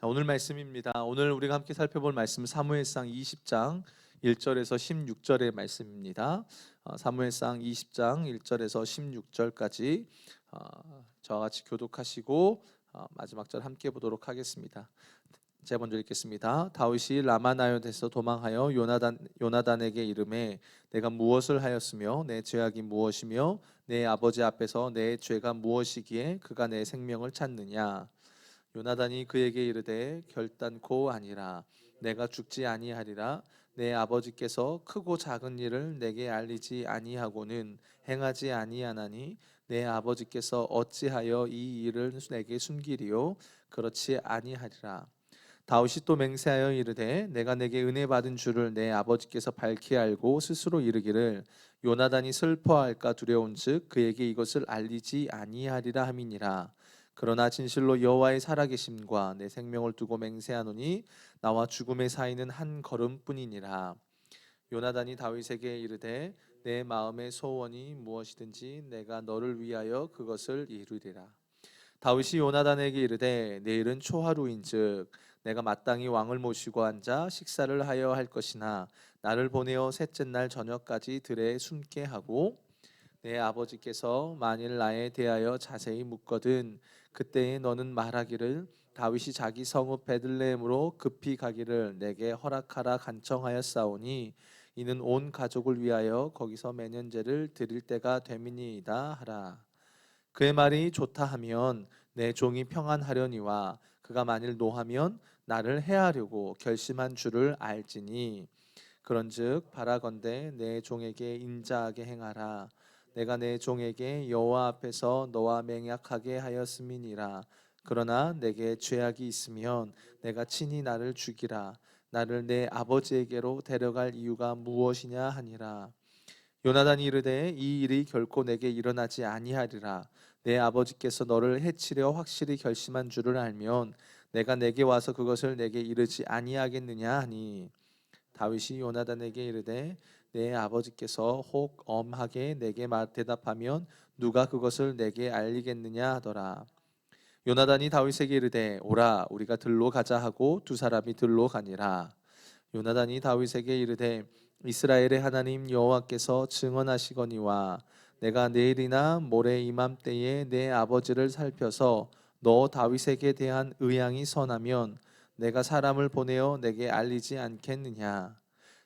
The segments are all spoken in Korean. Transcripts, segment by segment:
자, 오늘 말씀입니다. 오늘 우리가 함께 살펴볼 말씀은 사무엘상 20장 1절에서 16절의 말씀입니다. 사무엘상 20장 1절에서 16절까지 저와 같이 교독하시고 마지막 절 함께 보도록 하겠습니다. 제가 먼저 읽겠습니다. 다윗이 라마나요에서 도망하여 요나단에게 이르매 내가 무엇을 하였으며 내 죄악이 무엇이며 내 아버지 앞에서 내 죄가 무엇이기에 그가 내 생명을 찾느냐. 요나단이 그에게 이르되 결단코 아니라 내가 죽지 아니하리라. 내 아버지께서 크고 작은 일을 내게 알리지 아니하고는 행하지 아니하나니 내 아버지께서 어찌하여 이 일을 내게 숨기리요. 그렇지 아니하리라. 다윗이 또 맹세하여 이르되 내가 내게 은혜 받은 줄을 내 아버지께서 밝히 알고 스스로 이르기를 요나단이 슬퍼할까 두려운즉 그에게 이것을 알리지 아니하리라 함이니라. 그러나 진실로 여호와의 살아계심과 내 생명을 두고 맹세하노니 나와 죽음의 사이는 한 걸음뿐이니라. 요나단이 다윗에게 이르되 내 마음의 소원이 무엇이든지 내가 너를 위하여 그것을 이루리라. 다윗이 요나단에게 이르되 내일은 초하루인즉 내가 마땅히 왕을 모시고 앉아 식사를 하여 할 것이나 나를 보내어 셋째 날 저녁까지 들에 숨게 하고 내 아버지께서 만일 나에 대하여 자세히 묻거든 그때에 너는 말하기를 다윗이 자기 성읍 베들레헴으로 급히 가기를 내게 허락하라 간청하였사오니 이는 온 가족을 위하여 거기서 매년제를 드릴 때가 됨이니이다 하라. 그의 말이 좋다 하면 내 종이 평안하려니와 그가 만일 노하면 나를 해하려고 결심한 줄을 알지니 그런즉 바라건대 내 종에게 인자하게 행하라. 내가 내 종에게 여호와 앞에서 너와 맹약하게 하였음이니라. 그러나 내게 죄악이 있으면 내가 친히 나를 죽이라. 나를 내 아버지에게로 데려갈 이유가 무엇이냐 하니라. 요나단이 이르되 이 일이 결코 내게 일어나지 아니하리라. 내 아버지께서 너를 해치려 확실히 결심한 줄을 알면 내가 내게 와서 그것을 내게 이르지 아니하겠느냐 하니 다윗이 요나단에게 이르되 내 아버지께서 혹 엄하게 내게 대답하면 누가 그것을 내게 알리겠느냐 하더라. 요나단이 다윗에게 이르되 오라 우리가 들로 가자 하고 두 사람이 들로 가니라. 요나단이 다윗에게 이르되 이스라엘의 하나님 여호와께서 증언하시거니와 내가 내일이나 모레 이맘때에 내 아버지를 살펴서 너 다윗에게 대한 의향이 선하면 내가 사람을 보내어 내게 알리지 않겠느냐.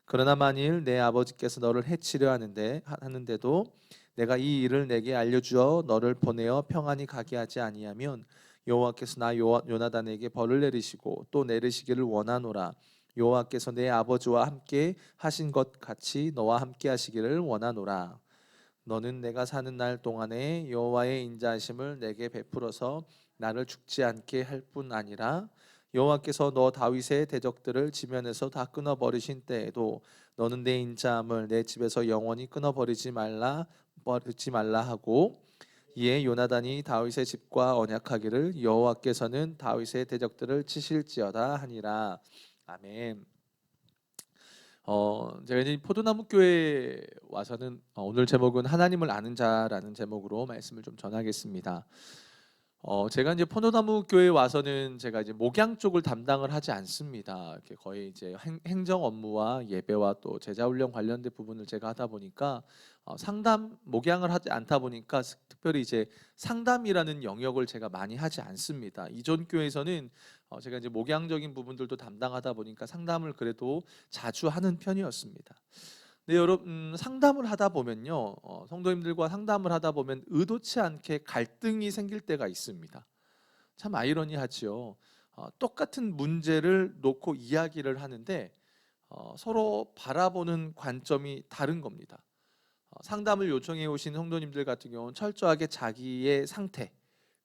그러나 만일 내 아버지께서 너를 해치려 하는데도 내가 이 일을 내게 알려주어 너를 보내어 평안히 가게 하지 아니하면 여호와께서 나 요나단에게 벌을 내리시고 또 내리시기를 원하노라. 여호와께서 내 아버지와 함께 하신 것 같이 너와 함께 하시기를 원하노라. 너는 내가 사는 날 동안에 여호와의 인자하심을 내게 베풀어서 나를 죽지 않게 할 뿐 아니라 여호와께서 너 다윗의 대적들을 지면에서 다 끊어 버리신 때에도 너는 내 인자함을 내 집에서 영원히 끊어 버리지 말라 하고 이에 요나단이 다윗의 집과 언약하기를 여호와께서는 다윗의 대적들을 치실지어다 하니라. 아멘. 제가 이제 포도나무 교회에 와서는 오늘 제목은 하나님을 아는 자라는 제목으로 말씀을 좀 전하겠습니다. 제가 이제 포도나무 교회에 와서는 제가 이제 목양 쪽을 담당을 하지 않습니다. 이렇게 거의 이제 행정 업무와 예배와 또 제자 훈련 관련된 부분을 제가 하다 보니까 상담 목양을 하지 않다 보니까 특별히 이제 상담이라는 영역을 제가 많이 하지 않습니다. 이전 교회에서는 제가 이제 목양적인 부분들도 담당하다 보니까 상담을 그래도 자주 하는 편이었습니다. 네, 여러분 상담을 하다 보면요, 성도님들과 상담을 하다 보면 의도치 않게 갈등이 생길 때가 있습니다. 참 아이러니하지요. 똑같은 문제를 놓고 이야기를 하는데 서로 바라보는 관점이 다른 겁니다. 상담을 요청해 오신 성도님들 같은 경우는 철저하게 자기의 상태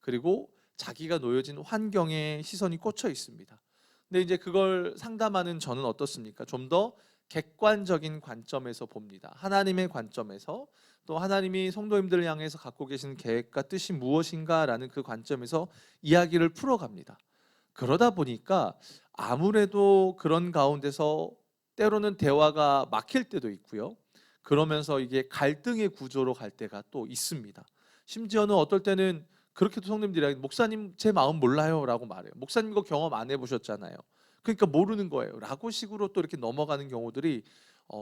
그리고 자기가 놓여진 환경에 시선이 꽂혀 있습니다. 근데 이제 그걸 상담하는 저는 어떻습니까? 좀 더 객관적인 관점에서 봅니다. 하나님의 관점에서 또 하나님이 성도님들을 향해서 갖고 계신 계획과 뜻이 무엇인가라는 그 관점에서 이야기를 풀어갑니다. 그러다 보니까 아무래도 그런 가운데서 때로는 대화가 막힐 때도 있고요. 그러면서 이게 갈등의 구조로 갈 때가 또 있습니다. 심지어는 어떨 때는 그렇게도 성도님들이 목사님 제 마음 몰라요라고 말해요. 목사님 이거 경험 안 해보셨잖아요. 그러니까 모르는 거예요라고 식으로 또 이렇게 넘어가는 경우들이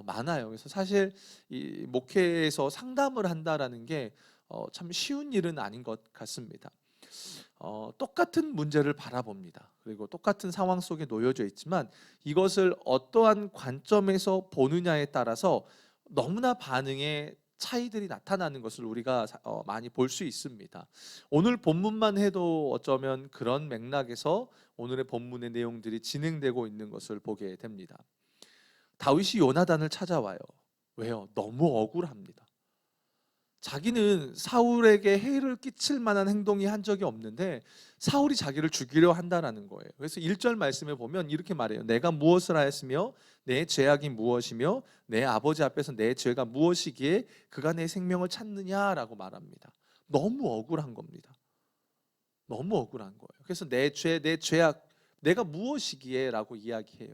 많아요. 그래서 사실 이 목회에서 상담을 한다라는 게 참 쉬운 일은 아닌 것 같습니다. 똑같은 문제를 바라봅니다. 그리고 똑같은 상황 속에 놓여져 있지만 이것을 어떠한 관점에서 보느냐에 따라서 너무나 반응의 차이들이 나타나는 것을 우리가 많이 볼 수 있습니다. 오늘 본문만 해도 어쩌면 그런 맥락에서 오늘의 본문의 내용들이 진행되고 있는 것을 보게 됩니다. 다윗이 요나단을 찾아와요. 왜요? 너무 억울합니다. 자기는 사울에게 해를 끼칠 만한 행동이 한 적이 없는데 사울이 자기를 죽이려 한다라는 거예요. 그래서 1절 말씀에 보면 이렇게 말해요. 내가 무엇을 하였으며 내 죄악이 무엇이며 내 아버지 앞에서 내 죄가 무엇이기에 그가 내 생명을 찾느냐라고 말합니다. 너무 억울한 겁니다. 너무 억울한 거예요. 그래서 내 죄, 내 죄악, 내가 무엇이기에 라고 이야기해요.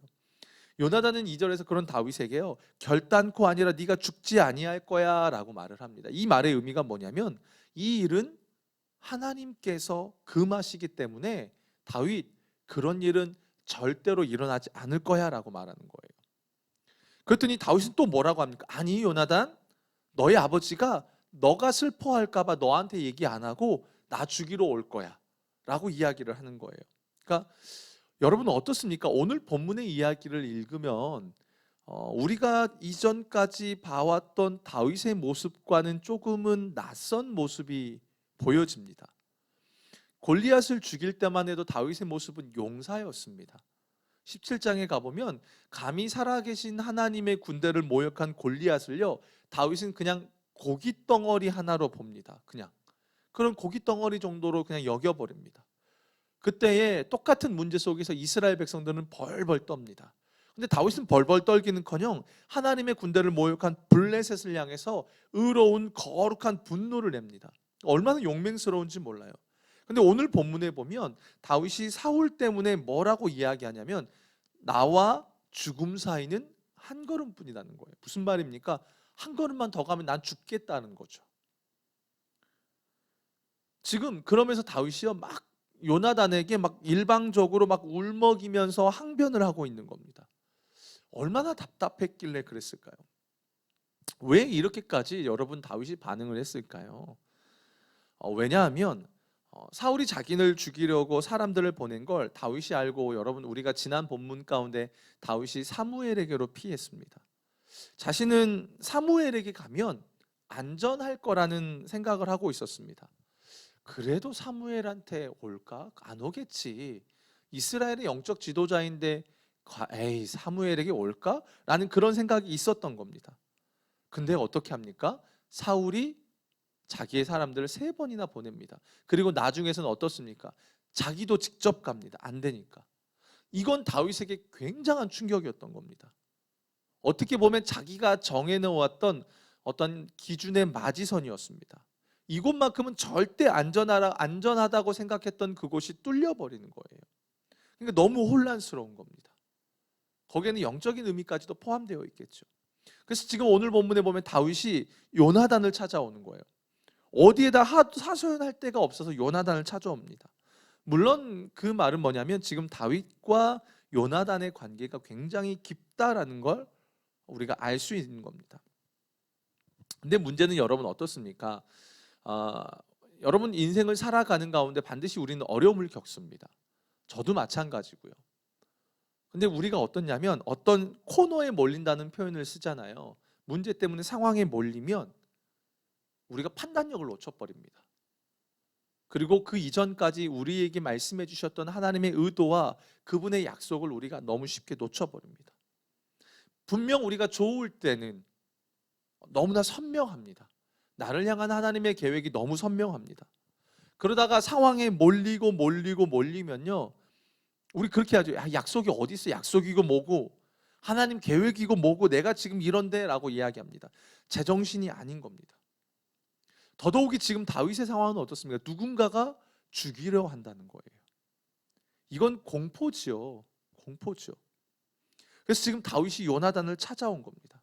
요나단은 2절에서 그런 다윗에게요, 결단코 아니라 네가 죽지 아니할 거야 라고 말을 합니다. 이 말의 의미가 뭐냐면 이 일은 하나님께서 금하시기 때문에 다윗, 그런 일은 절대로 일어나지 않을 거야 라고 말하는 거예요. 그랬더니 다윗은 또 뭐라고 합니까? 아니 요나단, 너희 아버지가 너가 슬퍼할까 봐 너한테 얘기 안 하고 나 죽이러 올 거야 라고 이야기를 하는 거예요. 그러니까 여러분은 어떻습니까? 오늘 본문의 이야기를 읽으면 우리가 이전까지 봐왔던 다윗의 모습과는 조금은 낯선 모습이 보여집니다. 골리앗을 죽일 때만 해도 다윗의 모습은 용사였습니다. 17장에 가보면 감히 살아계신 하나님의 군대를 모욕한 골리앗을요, 다윗은 그냥 고깃덩어리 하나로 봅니다. 그냥 그런 고깃덩어리 정도로 그냥 여겨버립니다. 그때에 똑같은 문제 속에서 이스라엘 백성들은 벌벌 떱니다. 근데 다윗은 벌벌 떨기는커녕 하나님의 군대를 모욕한 블레셋을 향해서 의로운 거룩한 분노를 냅니다. 얼마나 용맹스러운지 몰라요. 근데 오늘 본문에 보면 다윗이 사울 때문에 뭐라고 이야기하냐면 나와 죽음 사이는 한 걸음뿐이라는 거예요. 무슨 말입니까? 한 걸음만 더 가면 난 죽겠다는 거죠. 지금 그러면서 다윗이요 막 요나단에게 막 일방적으로 막 울먹이면서 항변을 하고 있는 겁니다. 얼마나 답답했길래 그랬을까요? 왜 이렇게까지 여러분 다윗이 반응을 했을까요? 왜냐하면 사울이 자기를 죽이려고 사람들을 보낸 걸 다윗이 알고, 여러분 우리가 지난 본문 가운데 다윗이 사무엘에게로 피했습니다. 자신은 사무엘에게 가면 안전할 거라는 생각을 하고 있었습니다. 그래도 사무엘한테 올까? 안 오겠지. 이스라엘의 영적 지도자인데 에이 사무엘에게 올까? 라는 그런 생각이 있었던 겁니다. 근데 어떻게 합니까? 사울이 자기의 사람들을 3번이나 보냅니다. 그리고 나중에서는 어떻습니까? 자기도 직접 갑니다. 안 되니까. 이건 다윗에게 굉장한 충격이었던 겁니다. 어떻게 보면 자기가 정해놓았던 어떤 기준의 마지선이었습니다. 이곳만큼은 절대 안전하다고 생각했던 그곳이 뚫려버리는 거예요. 그러니까 너무 혼란스러운 겁니다. 거기에는 영적인 의미까지도 포함되어 있겠죠. 그래서 지금 오늘 본문에 보면 다윗이 요나단을 찾아오는 거예요. 어디에다 하소연할 데가 없어서 요나단을 찾아옵니다. 물론 그 말은 뭐냐면 지금 다윗과 요나단의 관계가 굉장히 깊다라는 걸 우리가 알 수 있는 겁니다. 근데 문제는 여러분 어떻습니까? 여러분 인생을 살아가는 가운데 반드시 우리는 어려움을 겪습니다. 저도 마찬가지고요. 근데 우리가 어떻냐면 어떤 코너에 몰린다는 표현을 쓰잖아요. 문제 때문에 상황에 몰리면 우리가 판단력을 놓쳐버립니다. 그리고 그 이전까지 우리에게 말씀해 주셨던 하나님의 의도와 그분의 약속을 우리가 너무 쉽게 놓쳐버립니다. 분명 우리가 좋을 때는 너무나 선명합니다. 나를 향한 하나님의 계획이 너무 선명합니다. 그러다가 상황에 몰리면요, 우리 그렇게 하죠. 약속이 어디 있어? 약속이고 뭐고 하나님 계획이고 뭐고 내가 지금 이런데 라고 이야기합니다. 제정신이 아닌 겁니다. 더더욱이 지금 다윗의 상황은 어떻습니까? 누군가가 죽이려 한다는 거예요. 이건 공포지요. 공포죠. 그래서 지금 다윗이 요나단을 찾아온 겁니다.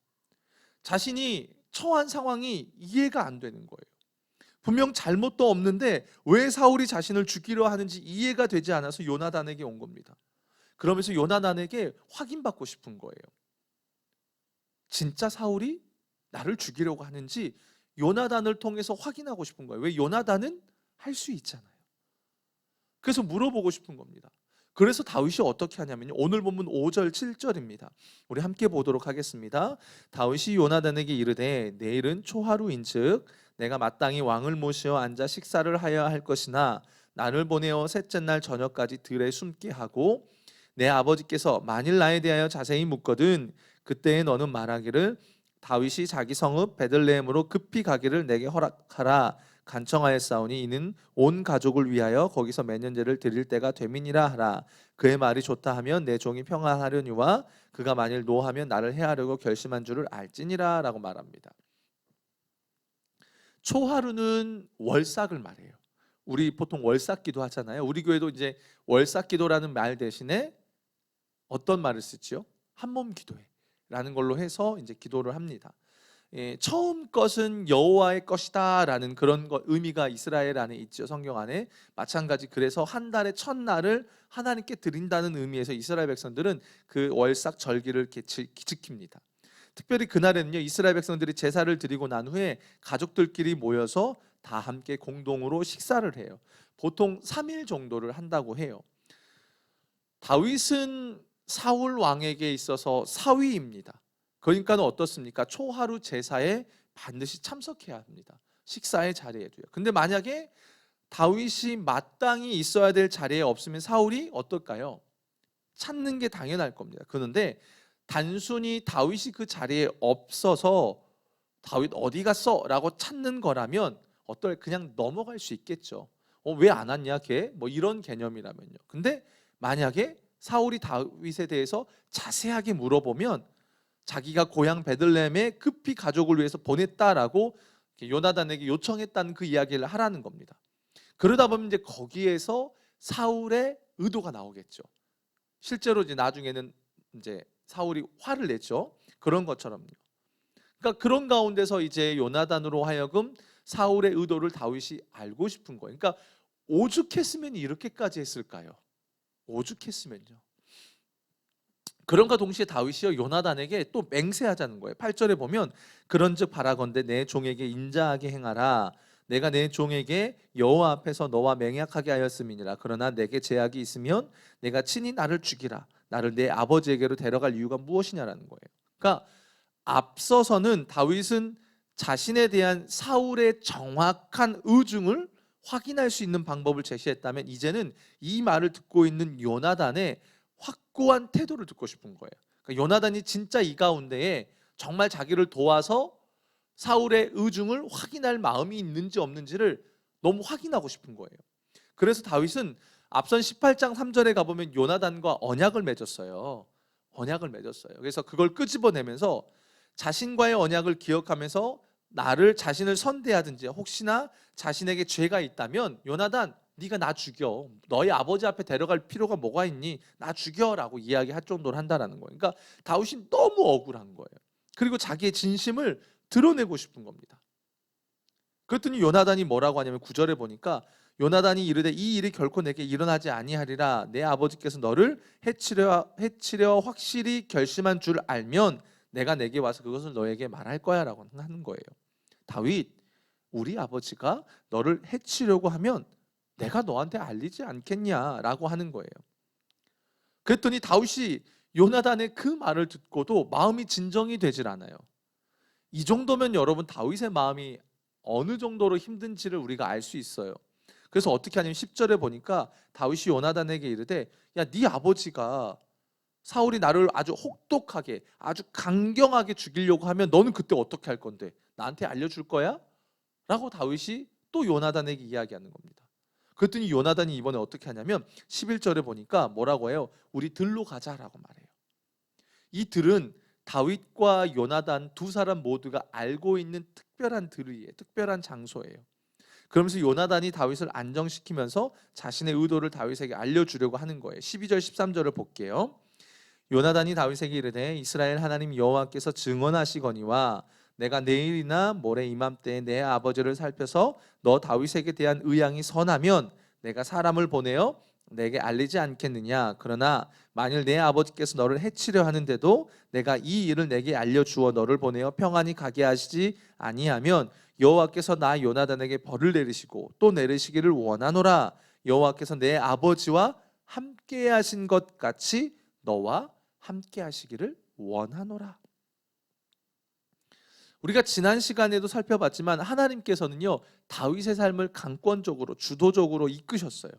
자신이 처한 상황이 이해가 안 되는 거예요. 분명 잘못도 없는데 왜 사울이 자신을 죽이려 하는지 이해가 되지 않아서 요나단에게 온 겁니다. 그러면서 요나단에게 확인받고 싶은 거예요. 진짜 사울이 나를 죽이려고 하는지 요나단을 통해서 확인하고 싶은 거예요. 왜? 요나단은 할 수 있잖아요. 그래서 물어보고 싶은 겁니다. 그래서 다윗이 어떻게 하냐면요, 오늘 본문 5절 7절입니다. 우리 함께 보도록 하겠습니다. 다윗이 요나단에게 이르되 내일은 초하루인즉 내가 마땅히 왕을 모시어 앉아 식사를 하여야 할 것이나 나를 보내어 셋째 날 저녁까지 들에 숨게 하고 내 아버지께서 만일 나에 대하여 자세히 묻거든 그때에 너는 말하기를 다윗이 자기 성읍 베들레헴으로 급히 가기를 내게 허락하라 간청하였사오니 이는 온 가족을 위하여 거기서 매년제를 드릴 때가 됨이니라 하라. 그의 말이 좋다 하면 내 종이 평안하려니와 그가 만일 노하면 나를 해하려고 결심한 줄을 알지니라 라고 말합니다. 초하루는 월삭을 말해요. 우리 보통 월삭기도 하잖아요. 우리 교회도 이제 월삭기도라는 말 대신에 어떤 말을 쓰지요? 한몸 기도회라는 걸로 해서 이제 기도를 합니다. 처음 것은 여호와의 것이다라는 그런 의미가 이스라엘 안에 있죠. 성경 안에 마찬가지. 그래서 한 달의 첫날을 하나님께 드린다는 의미에서 이스라엘 백성들은 그 월삭 절기를 이렇게 지킵니다. 특별히 그날에는요, 이스라엘 백성들이 제사를 드리고 난 후에 가족들끼리 모여서 다 함께 공동으로 식사를 해요. 보통 3일 정도를 한다고 해요. 다윗은 사울 왕에게 있어서 사위입니다. 그러니까는 어떻습니까? 초하루 제사에 반드시 참석해야 합니다. 식사의 자리에도요. 근데 만약에 다윗이 마땅히 있어야 될 자리에 없으면 사울이 어떨까요? 찾는 게 당연할 겁니다. 그런데 단순히 다윗이 그 자리에 없어서 다윗 어디 갔어? 라고 찾는 거라면 그냥 넘어갈 수 있겠죠. 왜 안 왔냐 걔? 뭐 이런 개념이라면요. 근데 만약에 사울이 다윗에 대해서 자세하게 물어보면 자기가 고향 베들레헴에 급히 가족을 위해서 보냈다라고 요나단에게 요청했다는 그 이야기를 하라는 겁니다. 그러다 보면 이제 거기에서 사울의 의도가 나오겠죠. 실제로 이제 나중에는 이제 사울이 화를 냈죠. 그런 것처럼요. 그러니까 그런 가운데서 이제 요나단으로 하여금 사울의 의도를 다윗이 알고 싶은 거예요. 그러니까 오죽했으면 이렇게까지 했을까요? 오죽했으면요. 그런가 동시에 다윗이요 요나단에게 또 맹세하자는 거예요. 8절에 보면 그런즉 바라건대 내 종에게 인자하게 행하라. 내가 내 종에게 여호와 앞에서 너와 맹약하게 하였음이니라. 그러나 내게 제약이 있으면 내가 친히 나를 죽이라. 나를 내 아버지에게로 데려갈 이유가 무엇이냐라는 거예요. 그러니까 앞서서는 다윗은 자신에 대한 사울의 정확한 의중을 확인할 수 있는 방법을 제시했다면 이제는 이 말을 듣고 있는 요나단의 확고한 태도를 듣고 싶은 거예요. 그러니까 요나단이 진짜 이 가운데에 정말 자기를 도와서 사울의 의중을 확인할 마음이 있는지 없는지를 너무 확인하고 싶은 거예요. 그래서 다윗은 앞선 18장 3절에 가보면 요나단과 언약을 맺었어요. 언약을 맺었어요. 그래서 그걸 끄집어내면서 자신과의 언약을 기억하면서 자신을 선대하든지 혹시나 자신에게 죄가 있다면 요나단 네가 나 죽여. 너희 아버지 앞에 데려갈 필요가 뭐가 있니? 나 죽여라고 이야기할 정도로 한다라는 거예요. 그러니까 다윗이 너무 억울한 거예요. 그리고 자기의 진심을 드러내고 싶은 겁니다. 그랬더니 요나단이 뭐라고 하냐면 9절에 보니까 요나단이 이르되 이 일이 결코 내게 일어나지 아니하리라. 내 아버지께서 너를 해치려 확실히 결심한 줄 알면 내가 내게 와서 그것을 너에게 말할 거야라고 하는 거예요. 다윗, 우리 아버지가 너를 해치려고 하면 내가 너한테 알리지 않겠냐라고 하는 거예요. 그랬더니 다윗이 요나단의 그 말을 듣고도 마음이 진정이 되질 않아요. 이 정도면 여러분 다윗의 마음이 어느 정도로 힘든지를 우리가 알 수 있어요. 그래서 어떻게 하냐면 10절에 보니까 다윗이 요나단에게 이르되 야, 네 아버지가 사울이 나를 아주 혹독하게 아주 강경하게 죽이려고 하면 너는 그때 어떻게 할 건데? 나한테 알려줄 거야? 라고 다윗이 또 요나단에게 이야기하는 겁니다. 그랬더니 요나단이 이번에 어떻게 하냐면 11절에 보니까 뭐라고 해요? 우리 들로 가자라고 말해요. 이 들은 다윗과 요나단 두 사람 모두가 알고 있는 특별한 들이에요. 특별한 장소예요. 그러면서 요나단이 다윗을 안정시키면서 자신의 의도를 다윗에게 알려주려고 하는 거예요. 12절 13절을 볼게요. 요나단이 다윗에게 이르되 이스라엘 하나님 여호와께서 증언하시거니와 내가 내일이나 모레 이맘때에 내 아버지를 살펴서 너 다윗에게 대한 의향이 선하면 내가 사람을 보내어 내게 알리지 않겠느냐. 그러나 만일 내 아버지께서 너를 해치려 하는데도 내가 이 일을 내게 알려주어 너를 보내어 평안히 가게 하시지 아니하면 여호와께서 나 요나단에게 벌을 내리시고 또 내리시기를 원하노라. 여호와께서 내 아버지와 함께 하신 것 같이 너와 함께 하시기를 원하노라. 우리가 지난 시간에도 살펴봤지만 하나님께서는요, 다윗의 삶을 강권적으로 주도적으로 이끄셨어요.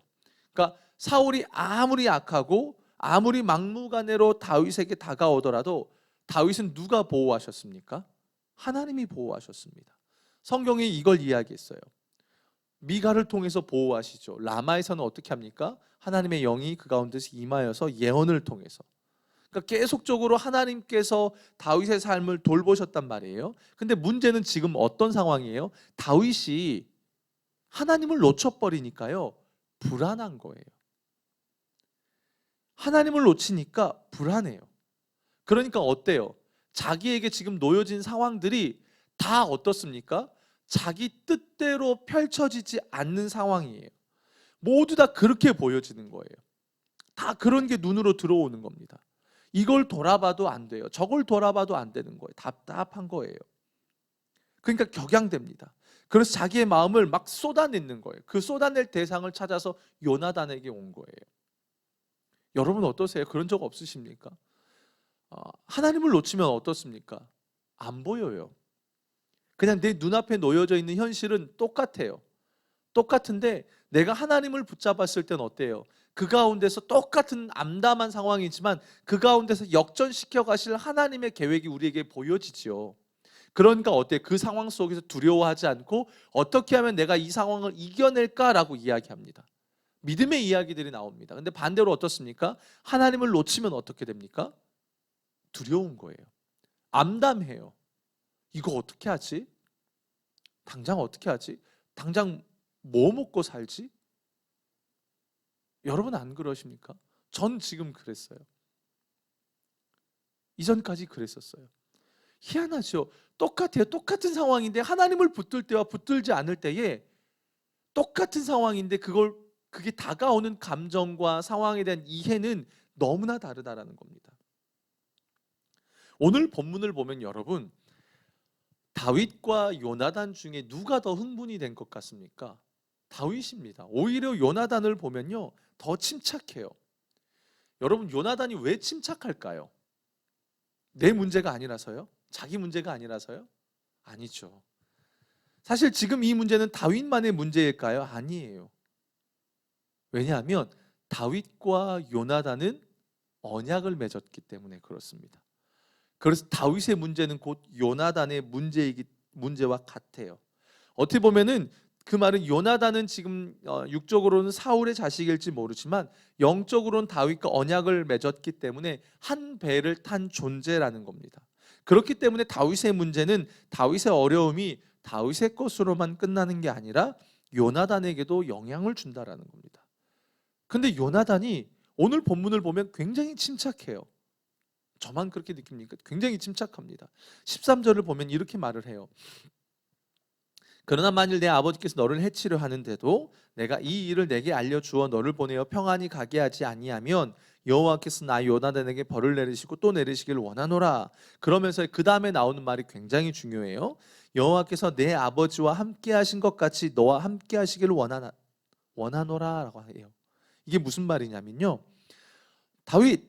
그러니까 사울이 아무리 악하고 아무리 막무가내로 다윗에게 다가오더라도 다윗은 누가 보호하셨습니까? 하나님이 보호하셨습니다. 성경이 이걸 이야기했어요. 미가를 통해서 보호하시죠. 라마에서는 어떻게 합니까? 하나님의 영이 그 가운데서 임하여서 예언을 통해서. 그러니까 계속적으로 하나님께서 다윗의 삶을 돌보셨단 말이에요. 근데 문제는 지금 어떤 상황이에요? 다윗이 하나님을 놓쳐버리니까요, 불안한 거예요. 하나님을 놓치니까 불안해요. 그러니까 어때요? 자기에게 지금 놓여진 상황들이 다 어떻습니까? 자기 뜻대로 펼쳐지지 않는 상황이에요. 모두 다 그렇게 보여지는 거예요. 다 그런 게 눈으로 들어오는 겁니다. 이걸 돌아봐도 안 돼요. 저걸 돌아봐도 안 되는 거예요. 답답한 거예요. 그러니까 격양됩니다. 그래서 자기의 마음을 막 쏟아내는 거예요. 그 쏟아낼 대상을 찾아서 요나단에게 온 거예요. 여러분 어떠세요? 그런 적 없으십니까? 하나님을 놓치면 어떻습니까? 안 보여요. 그냥 내 눈앞에 놓여져 있는 현실은 똑같아요. 똑같은데 내가 하나님을 붙잡았을 땐 어때요? 그 가운데서 똑같은 암담한 상황이지만 그 가운데서 역전시켜 가실 하나님의 계획이 우리에게 보여지죠. 그러니까 어때요? 그 상황 속에서 두려워하지 않고 어떻게 하면 내가 이 상황을 이겨낼까라고 이야기합니다. 믿음의 이야기들이 나옵니다. 근데 반대로 어떻습니까? 하나님을 놓치면 어떻게 됩니까? 두려운 거예요. 암담해요. 이거 어떻게 하지? 당장 어떻게 하지? 당장 뭐 먹고 살지? 여러분 안 그러십니까? 전 지금 그랬어요. 이전까지 그랬었어요. 희한하죠. 똑같아요. 똑같은 상황인데 하나님을 붙들 때와 붙들지 않을 때에 똑같은 상황인데 그게 다가오는 감정과 상황에 대한 이해는 너무나 다르다라는 겁니다. 오늘 본문을 보면 여러분, 다윗과 요나단 중에 누가 더 흥분이 된 것 같습니까? 다윗입니다. 오히려 요나단을 보면요, 더 침착해요. 여러분, 요나단이 왜 침착할까요? 내 문제가 아니라서요? 자기 문제가 아니라서요? 아니죠. 사실 지금 이 문제는 다윗만의 문제일까요? 아니에요. 왜냐하면 다윗과 요나단은 언약을 맺었기 때문에 그렇습니다. 그래서 다윗의 문제는 곧 요나단의 문제와 같아요. 어떻게 보면은 그 말은 요나단은 지금 육적으로는 사울의 자식일지 모르지만 영적으로는 다윗과 언약을 맺었기 때문에 한 배를 탄 존재라는 겁니다. 그렇기 때문에 다윗의 문제는, 다윗의 어려움이 다윗의 것으로만 끝나는 게 아니라 요나단에게도 영향을 준다라는 겁니다. 근데 요나단이 오늘 본문을 보면 굉장히 침착해요. 저만 그렇게 느낍니까? 굉장히 침착합니다. 13절을 보면 이렇게 말을 해요. 그러나 만일 내 아버지께서 너를 해치려 하는데도 내가 이 일을 내게 알려주어 너를 보내어 평안히 가게 하지 아니하면 여호와께서 나 요나단에게 벌을 내리시고 또 내리시기를 원하노라. 그러면서 그 다음에 나오는 말이 굉장히 중요해요. 여호와께서 내 아버지와 함께 하신 것 같이 너와 함께 하시기를 원하노라라고 해요. 이게 무슨 말이냐면요, 다윗,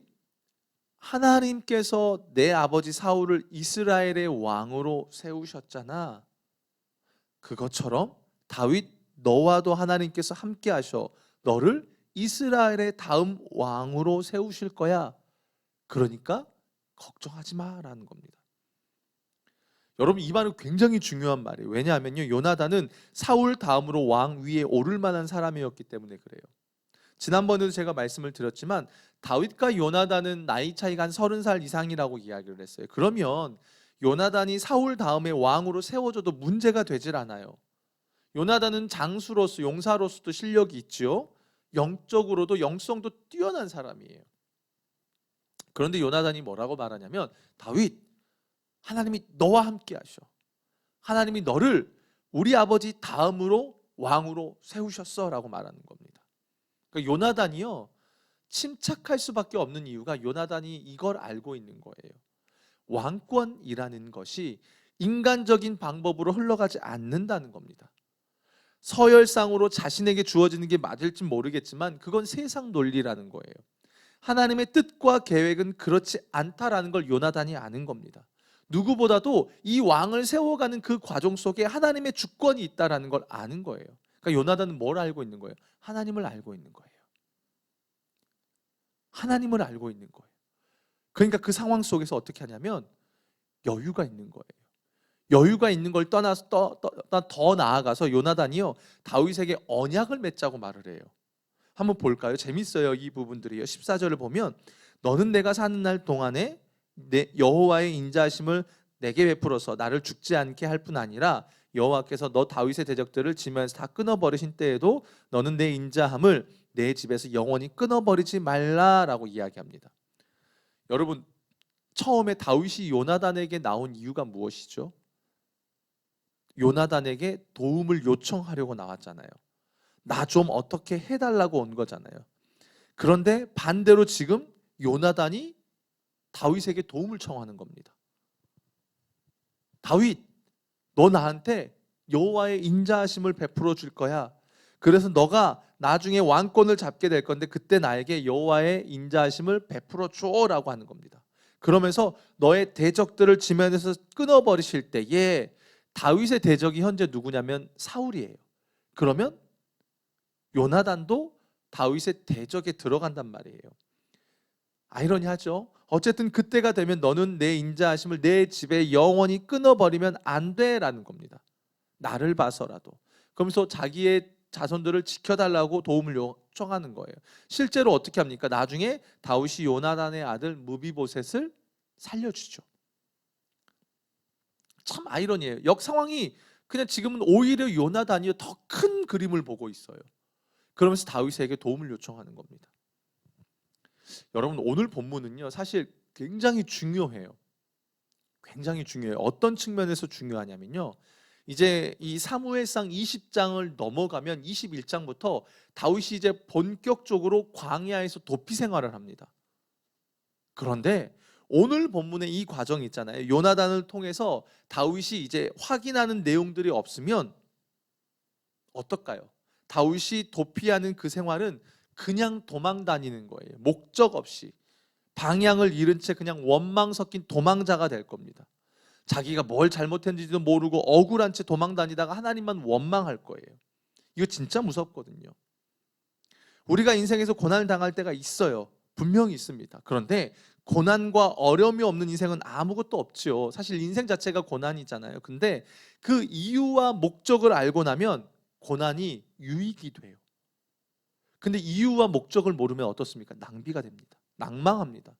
하나님께서 내 아버지 사울을 이스라엘의 왕으로 세우셨잖아. 그것처럼 다윗, 너와도 하나님께서 함께 하셔 너를 이스라엘의 다음 왕으로 세우실 거야. 그러니까 걱정하지 마라는 겁니다. 여러분, 이 말은 굉장히 중요한 말이에요. 왜냐하면요, 요나단은 사울 다음으로 왕 위에 오를 만한 사람이었기 때문에 그래요. 지난번에도 제가 말씀을 드렸지만 다윗과 요나단은 나이 차이가 한 30살 이상이라고 이야기를 했어요. 그러면 요나단이 사울 다음에 왕으로 세워져도 문제가 되질 않아요. 요나단은 장수로서, 용사로서도 실력이 있죠. 영적으로도 영성도 뛰어난 사람이에요. 그런데 요나단이 뭐라고 말하냐면, 다윗, 하나님이 너와 함께 하셔. 하나님이 너를 우리 아버지 다음으로 왕으로 세우셨어라고 말하는 겁니다. 그러니까 요나단이요, 침착할 수밖에 없는 이유가 요나단이 이걸 알고 있는 거예요. 왕권이라는 것이 인간적인 방법으로 흘러가지 않는다는 겁니다. 서열상으로 자신에게 주어지는 게 맞을지 모르겠지만 그건 세상 논리라는 거예요. 하나님의 뜻과 계획은 그렇지 않다라는 걸 요나단이 아는 겁니다. 누구보다도 이 왕을 세워가는 그 과정 속에 하나님의 주권이 있다라는 걸 아는 거예요. 그러니까 요나단은 뭘 알고 있는 거예요? 하나님을 알고 있는 거예요. 하나님을 알고 있는 거예요. 그러니까 그 상황 속에서 어떻게 하냐면 여유가 있는 거예요. 여유가 있는 걸 떠나서 더 나아가서 요나단이요, 다윗에게 언약을 맺자고 말을 해요. 한번 볼까요? 재밌어요, 이 부분들이요. 14절을 보면 너는 내가 사는 날 동안에 여호와의 인자하심을 내게 베풀어서 나를 죽지 않게 할 뿐 아니라 여호와께서 너 다윗의 대적들을 지면에서 다 끊어버리신 때에도 너는 내 인자함을 내 집에서 영원히 끊어버리지 말라라고 이야기합니다. 여러분, 처음에 다윗이 요나단에게 나온 이유가 무엇이죠? 요나단에게 도움을 요청하려고 나왔잖아요. 나 좀 어떻게 해달라고 온 거잖아요. 그런데 반대로 지금 요나단이 다윗에게 도움을 청하는 겁니다. 다윗, 너 나한테 여호와의 인자하심을 베풀어 줄 거야. 그래서 너가 나중에 왕권을 잡게 될 건데 그때 나에게 여호와의 인자하심을 베풀어 줘라고 하는 겁니다. 그러면서 너의 대적들을 지면에서 끊어버리실 때에, 다윗의 대적이 현재 누구냐면 사울이에요. 그러면 요나단도 다윗의 대적에 들어간단 말이에요. 아이러니하죠. 어쨌든 그때가 되면 너는 내 인자하심을 내 집에 영원히 끊어버리면 안 돼라는 겁니다. 나를 봐서라도. 그러면서 자기의 자손들을 지켜달라고 도움을 요청하는 거예요. 실제로 어떻게 합니까? 나중에 다윗이 요나단의 아들 무비보셋을 살려주죠. 참 아이러니해요. 역 상황이 그냥 지금은 오히려 요나단이 더 큰 그림을 보고 있어요. 그러면서 다윗에게 도움을 요청하는 겁니다. 여러분, 오늘 본문은요, 사실 굉장히 중요해요. 굉장히 중요해요. 어떤 측면에서 중요하냐면요, 이제 이 사무엘상 20장을 넘어가면 21장부터 다윗이 이제 본격적으로 광야에서 도피 생활을 합니다. 그런데 오늘 본문의 이 과정이 있잖아요. 요나단을 통해서 다윗이 이제 확인하는 내용들이 없으면 어떨까요? 다윗이 도피하는 그 생활은 그냥 도망 다니는 거예요. 목적 없이 방향을 잃은 채 그냥 원망 섞인 도망자가 될 겁니다. 자기가 뭘 잘못했는지도 모르고 억울한 채 도망 다니다가 하나님만 원망할 거예요. 이거 진짜 무섭거든요. 우리가 인생에서 고난을 당할 때가 있어요. 분명히 있습니다. 그런데 고난과 어려움이 없는 인생은 아무것도 없죠. 사실 인생 자체가 고난이잖아요. 근데 그 이유와 목적을 알고 나면 고난이 유익이 돼요. 근데 이유와 목적을 모르면 어떻습니까? 낭비가 됩니다. 낭망합니다.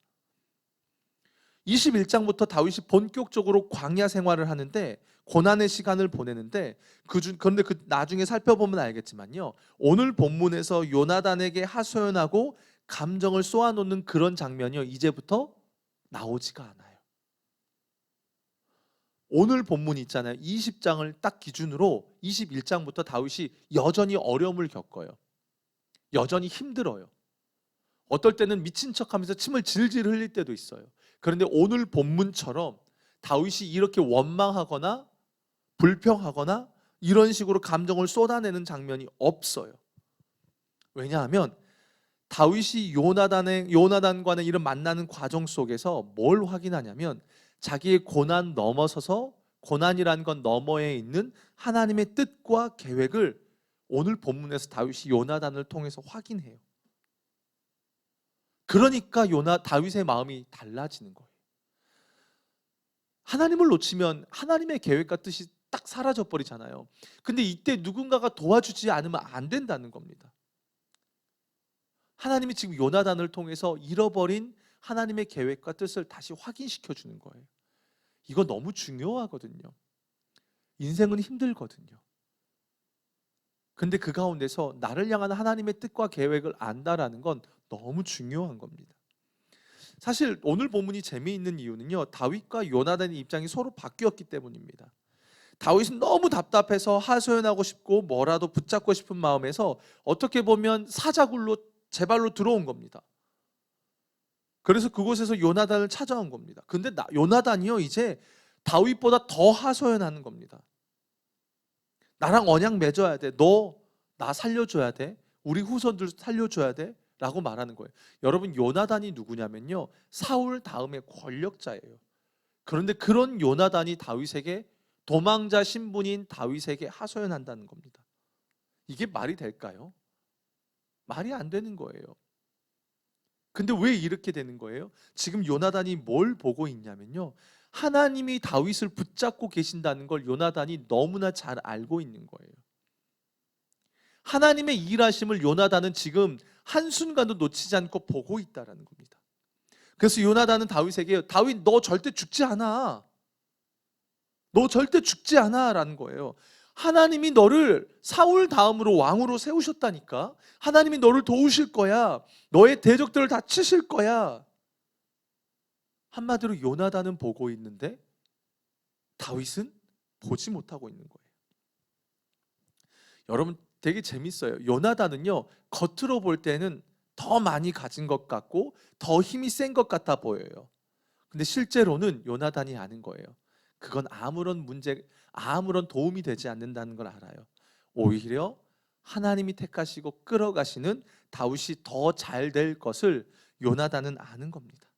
21장부터 다윗이 본격적으로 광야 생활을 하는데 고난의 시간을 보내는데 그런데 나중에 살펴보면 알겠지만요, 오늘 본문에서 요나단에게 하소연하고 감정을 쏘아놓는 그런 장면이요, 이제부터 나오지가 않아요. 오늘 본문 있잖아요. 20장을 딱 기준으로 21장부터 다윗이 여전히 어려움을 겪어요. 여전히 힘들어요. 어떨 때는 미친 척하면서 침을 질질 흘릴 때도 있어요. 그런데 오늘 본문처럼 다윗이 이렇게 원망하거나 불평하거나 이런 식으로 감정을 쏟아내는 장면이 없어요. 왜냐하면 다윗이 요나단과는 이런 만나는 과정 속에서 뭘 확인하냐면 자기의 고난 넘어서서, 고난이라는 건 너머에 있는 하나님의 뜻과 계획을 오늘 본문에서 다윗이 요나단을 통해서 확인해요. 그러니까 다윗의 마음이 달라지는 거예요. 하나님을 놓치면 하나님의 계획과 뜻이 딱 사라져 버리잖아요. 근데 이때 누군가가 도와주지 않으면 안 된다는 겁니다. 하나님이 지금 요나단을 통해서 잃어버린 하나님의 계획과 뜻을 다시 확인시켜 주는 거예요. 이거 너무 중요하거든요. 인생은 힘들거든요. 근데 그 가운데서 나를 향한 하나님의 뜻과 계획을 안다라는 건 너무 중요한 겁니다. 사실 오늘 본문이 재미있는 이유는요, 다윗과 요나단의 입장이 서로 바뀌었기 때문입니다. 다윗은 너무 답답해서 하소연하고 싶고 뭐라도 붙잡고 싶은 마음에서 어떻게 보면 사자굴로 제 발로 들어온 겁니다. 그래서 그곳에서 요나단을 찾아온 겁니다. 근데 요나단이요 이제 다윗보다 더 하소연하는 겁니다. 나랑 언약 맺어야 돼. 너 나 살려줘야 돼. 우리 후손들 살려줘야 돼. 라고 말하는 거예요. 여러분, 요나단이 누구냐면요, 사울 다음의 권력자예요. 그런데 그런 요나단이 다윗에게, 도망자 신분인 다윗에게 하소연한다는 겁니다. 이게 말이 될까요? 말이 안 되는 거예요. 근데 왜 이렇게 되는 거예요? 지금 요나단이 뭘 보고 있냐면요, 하나님이 다윗을 붙잡고 계신다는 걸 요나단이 너무나 잘 알고 있는 거예요. 하나님의 일하심을 요나단은 지금 한순간도 놓치지 않고 보고 있다는 겁니다. 그래서 요나단은 다윗에게, 다윗 너 절대 죽지 않아. 너 절대 죽지 않아 라는 거예요. 하나님이 너를 사울 다음으로 왕으로 세우셨다니까. 하나님이 너를 도우실 거야. 너의 대적들을 다 치실 거야. 한마디로 요나단은 보고 있는데 다윗은 보지 못하고 있는 거예요. 여러분, 되게 재밌어요. 요나단은요, 겉으로 볼 때는 더 많이 가진 것 같고 더 힘이 센 것 같아 보여요. 근데 실제로는 요나단이 아는 거예요. 그건 아무런 도움이 되지 않는다는 걸 알아요. 오히려 하나님이 택하시고 끌어가시는 다윗이 더 잘 될 것을 요나단은 아는 겁니다.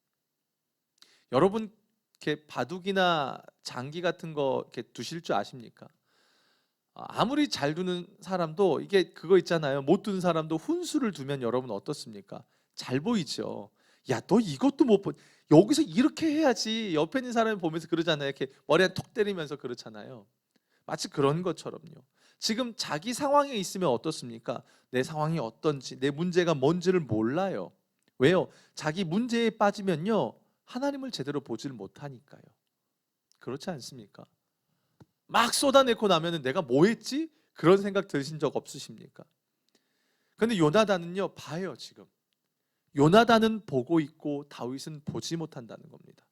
여러분, 이렇게 바둑이나 장기 같은 거 이렇게 두실 줄 아십니까? 아무리 잘 두는 사람도 이게 그거 있잖아요. 못 두는 사람도 훈수를 두면 여러분 어떻습니까? 잘 보이죠. 야, 너 이것도 못 보. 여기서 이렇게 해야지. 옆에 있는 사람이 보면서 그러잖아요. 이렇게 머리에 톡 때리면서 그렇잖아요. 마치 그런 것처럼요. 지금 자기 상황에 있으면 어떻습니까? 내 상황이 어떤지, 내 문제가 뭔지를 몰라요. 왜요? 자기 문제에 빠지면요, 하나님을 제대로 보질 못하니까요. 그렇지 않습니까? 막 쏟아내고 나면 내가 뭐 했지? 그런 생각 드신 적 없으십니까? 근데 요나단은요, 봐요. 지금 요나단은 보고 있고 다윗은 보지 못한다는 겁니다.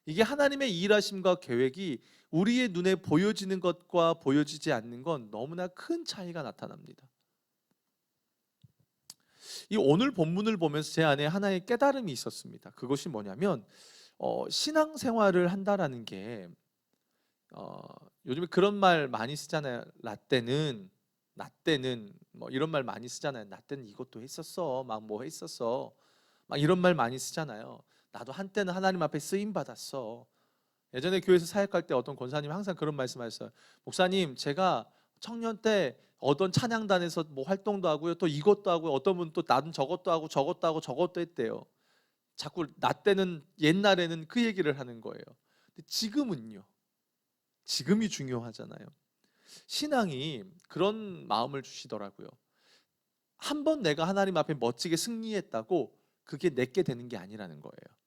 이게 하나님의 일하심과 계획이 우리의 눈에 보여지는 것과 보여지지 않는 건 너무나 큰 차이가 나타납니다. 이 오늘 본문을 보면서 제 안에 하나의 깨달음이 있었습니다. 그것이 뭐냐면, 신앙생활을 한다라는 게, 요즘에 그런 말 많이 쓰잖아요. 나 때는 뭐 이런 말 많이 쓰잖아요. 나 때는 이것도 했었어. 막 뭐 했었어. 막 이런 말 많이 쓰잖아요. 나도 한때는 하나님 앞에 쓰임 받았어. 예전에 교회에서 사역할 때 어떤 권사님이 항상 그런 말씀하셨어요. 목사님, 제가 청년 때 어떤 찬양단에서 뭐 활동도 하고요, 또 이것도 하고요, 어떤 분은 또 나는 저것도 하고 저것도 하고 저것도 했대요. 자꾸 나 때는, 옛날에는 그 얘기를 하는 거예요. 근데 지금은요, 지금이 중요하잖아요. 신앙이 그런 마음을 주시더라고요. 한 번 내가 하나님 앞에 멋지게 승리했다고 그게 내게 되는 게 아니라는 거예요.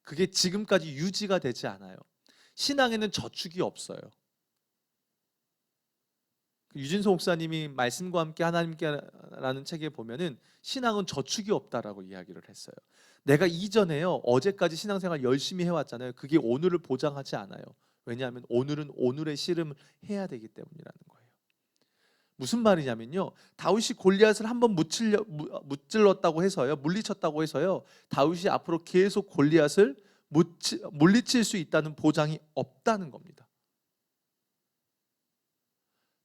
그게 지금까지 유지가 되지 않아요. 신앙에는 저축이 없어요. 유진소 목사님이 말씀과 함께 하나님께라는 책에 보면은 신앙은 저축이 없다라고 이야기를 했어요. 내가 이전에요, 어제까지 신앙생활 열심히 해왔잖아요. 그게 오늘을 보장하지 않아요. 왜냐하면 오늘은 오늘의 씨름을 해야 되기 때문이라는 거예요. 무슨 말이냐면요, 다윗이 골리앗을 한번 무찔렀다고 해서요, 물리쳤다고 해서요, 다윗이 앞으로 계속 골리앗을 물리칠 수 있다는 보장이 없다는 겁니다.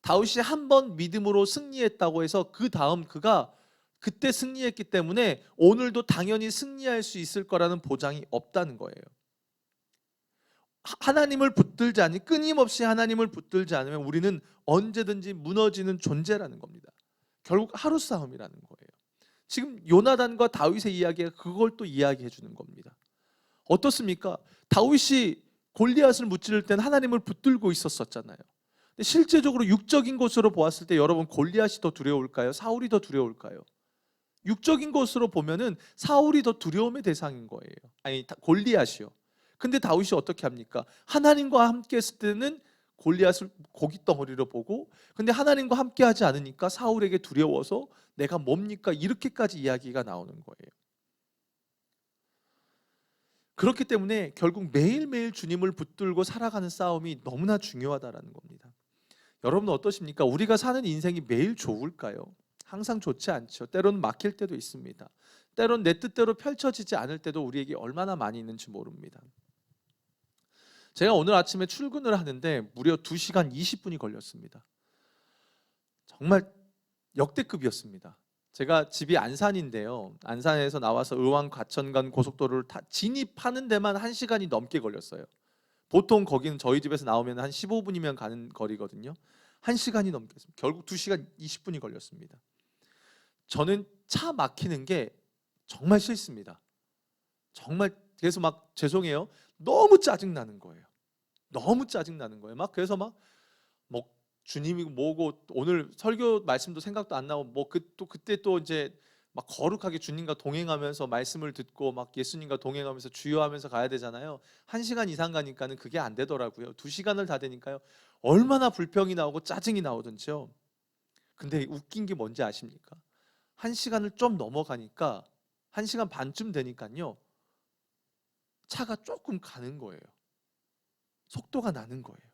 다윗이 한번 믿음으로 승리했다고 해서 그 다음 그가 그때 승리했기 때문에 오늘도 당연히 승리할 수 있을 거라는 보장이 없다는 거예요. 하나님을 붙들지 않니, 끊임없이 하나님을 붙들지 않으면 우리는 언제든지 무너지는 존재라는 겁니다. 결국 하루 싸움이라는 거예요. 지금 요나단과 다윗의 이야기가 그걸 또 이야기해 주는 겁니다. 어떻습니까? 다윗이 골리앗을 무찌를 때는 하나님을 붙들고 있었잖아요. 근데 실제적으로 육적인 것으로 보았을 때 여러분, 골리앗이 더 두려울까요? 사울이 더 두려울까요? 육적인 것으로 보면은 사울이 더 두려움의 대상인 거예요. 아니, 골리앗이요. 근데 다윗이 어떻게 합니까? 하나님과 함께 했을 때는 골리앗을 고깃덩어리로 보고, 근데 하나님과 함께 하지 않으니까 사울에게 두려워서 내가 뭡니까? 이렇게까지 이야기가 나오는 거예요. 그렇기 때문에 결국 매일매일 주님을 붙들고 살아가는 싸움이 너무나 중요하다라는 겁니다. 여러분 어떠십니까? 우리가 사는 인생이 매일 좋을까요? 항상 좋지 않죠. 때로는 막힐 때도 있습니다. 때로는 내 뜻대로 펼쳐지지 않을 때도 우리에게 얼마나 많이 있는지 모릅니다. 제가 오늘 아침에 출근을 하는데 무려 2시간 20분이 걸렸습니다. 정말 역대급이었습니다. 제가 집이 안산인데요. 안산에서 나와서 의왕 과천간 고속도로를 진입하는 데만 1시간이 넘게 걸렸어요. 보통 거기는 저희 집에서 나오면 한 15분이면 가는 거리거든요. 1시간이 넘겠습니다. 결국 2시간 20분이 걸렸습니다. 저는 차 막히는 게 정말 싫습니다. 정말 그래서 막 죄송해요. 너무 짜증나는 거예요. 너무 짜증나는 거예요. 막 그래서 막 뭐 주님이 뭐고 오늘 설교 말씀도 생각도 안 나고 뭐 그때 또 이제 막 거룩하게 주님과 동행하면서 말씀을 듣고 막 예수님과 동행하면서 주여하면서 가야 되잖아요. 1시간 이상 가니까는 그게 안 되더라고요. 2시간을 다 되니까요. 얼마나 불평이 나오고 짜증이 나오든지요. 근데 웃긴 게 뭔지 아십니까? 1시간을 좀 넘어가니까 1시간 반쯤 되니까요. 차가 조금 가는 거예요. 속도가 나는 거예요.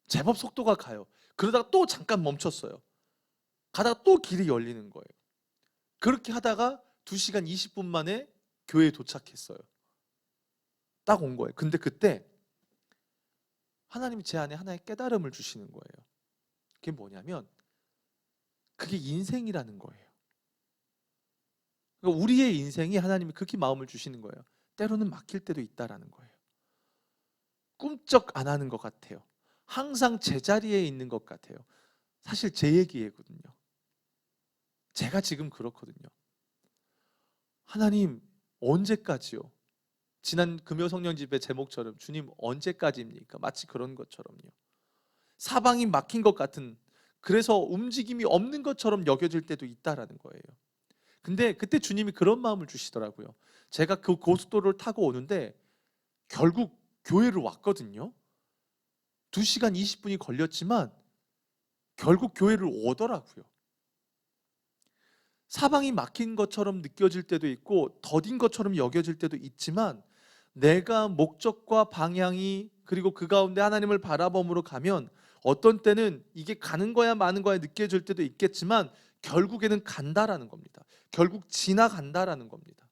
제법 속도가 가요. 그러다가 또 잠깐 멈췄어요. 가다가 또 길이 열리는 거예요. 그렇게 하다가 2시간 20분 만에 교회에 도착했어요. 딱 온 거예요. 근데 그때 하나님이 제 안에 하나의 깨달음을 주시는 거예요. 그게 뭐냐면 그게 인생이라는 거예요. 그러니까 우리의 인생이 하나님이 그렇게 마음을 주시는 거예요. 때로는 막힐 때도 있다라는 거예요. 꿈쩍 안 하는 것 같아요. 항상 제자리에 있는 것 같아요. 사실 제 얘기거든요. 제가 지금 그렇거든요. 하나님 언제까지요? 지난 금요성령 집회 제목처럼 주님 언제까지입니까? 마치 그런 것처럼요. 사방이 막힌 것 같은, 그래서 움직임이 없는 것처럼 여겨질 때도 있다라는 거예요. 근데 그때 주님이 그런 마음을 주시더라고요. 제가 그 고속도로를 타고 오는데 결국 교회를 왔거든요. 2시간 20분이 걸렸지만 결국 교회를 오더라고요. 사방이 막힌 것처럼 느껴질 때도 있고 더딘 것처럼 여겨질 때도 있지만 내가 목적과 방향이 그리고 그 가운데 하나님을 바라봄으로 가면 어떤 때는 이게 가는 거야 마는 거야 느껴질 때도 있겠지만 결국에는 간다라는 겁니다. 결국 지나간다라는 겁니다.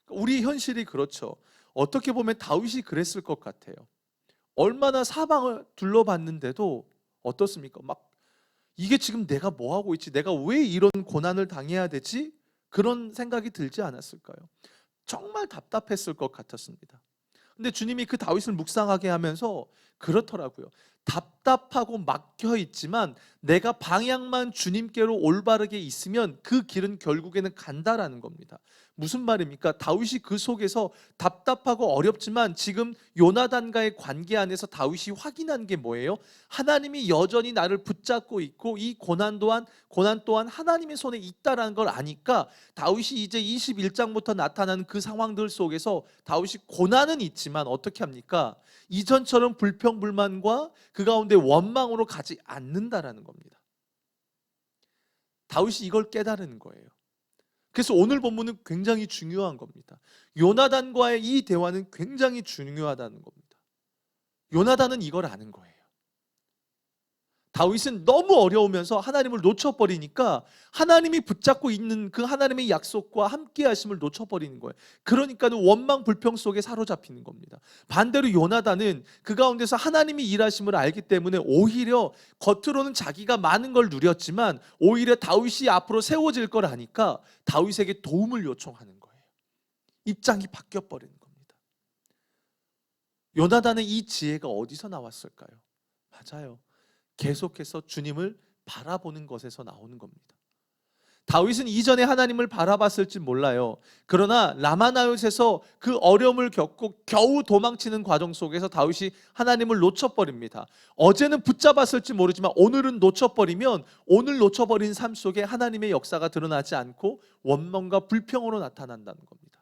우리 현실이 그렇죠. 어떻게 보면 다윗이 그랬을 것 같아요. 얼마나 사방을 둘러봤는데도 어떻습니까? 막 이게 지금 내가 뭐 하고 있지? 내가 왜 이런 고난을 당해야 되지? 그런 생각이 들지 않았을까요? 정말 답답했을 것 같았습니다. 근데 주님이 그 다윗을 묵상하게 하면서 그렇더라고요. 답답하고 막혀 있지만 내가 방향만 주님께로 올바르게 있으면 그 길은 결국에는 간다라는 겁니다. 무슨 말입니까? 다윗이 그 속에서 답답하고 어렵지만 지금 요나단과의 관계 안에서 다윗이 확인한 게 뭐예요? 하나님이 여전히 나를 붙잡고 있고 이 고난 또한 하나님의 손에 있다라는 걸 아니까 다윗이 이제 21장부터 나타나는 그 상황들 속에서 다윗이 고난은 있지만 어떻게 합니까? 이전처럼 불평불만과 그 가운데 원망으로 가지 않는다라는 겁니다. 다윗이 이걸 깨달은 거예요. 그래서 오늘 본문은 굉장히 중요한 겁니다. 요나단과의 이 대화는 굉장히 중요하다는 겁니다. 요나단은 이걸 아는 거예요. 다윗은 너무 어려우면서 하나님을 놓쳐버리니까 하나님이 붙잡고 있는 그 하나님의 약속과 함께 하심을 놓쳐버리는 거예요. 그러니까는 원망 불평 속에 사로잡히는 겁니다. 반대로 요나단은 그 가운데서 하나님이 일하심을 알기 때문에 오히려 겉으로는 자기가 많은 걸 누렸지만 오히려 다윗이 앞으로 세워질 걸 아니까 다윗에게 도움을 요청하는 거예요. 입장이 바뀌어버리는 겁니다. 요나단의 이 지혜가 어디서 나왔을까요? 맞아요. 계속해서 주님을 바라보는 것에서 나오는 겁니다. 다윗은 이전에 하나님을 바라봤을지 몰라요. 그러나 라마나웃에서 그 어려움을 겪고 겨우 도망치는 과정 속에서 다윗이 하나님을 놓쳐버립니다. 어제는 붙잡았을지 모르지만 오늘은 놓쳐버리면 오늘 놓쳐버린 삶 속에 하나님의 역사가 드러나지 않고 원망과 불평으로 나타난다는 겁니다.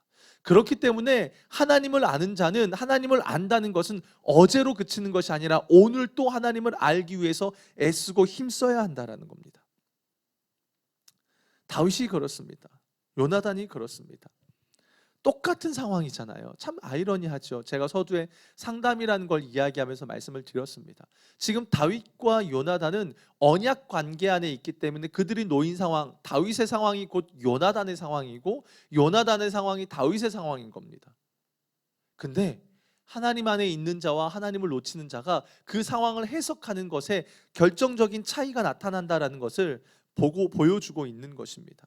그렇기 때문에 하나님을 아는 자는 하나님을 안다는 것은 어제로 그치는 것이 아니라 오늘 또 하나님을 알기 위해서 애쓰고 힘써야 한다는 겁니다. 다윗이 그렇습니다. 요나단이 그렇습니다. 똑같은 상황이잖아요. 참 아이러니하죠. 제가 서두에 상담이라는 걸 이야기하면서 말씀을 드렸습니다. 지금 다윗과 요나단은 언약 관계 안에 있기 때문에 그들이 놓인 상황, 다윗의 상황이 곧 요나단의 상황이고 요나단의 상황이 다윗의 상황인 겁니다. 근데 하나님 안에 있는 자와 하나님을 놓치는 자가 그 상황을 해석하는 것에 결정적인 차이가 나타난다라는 것을 보여주고 있는 것입니다.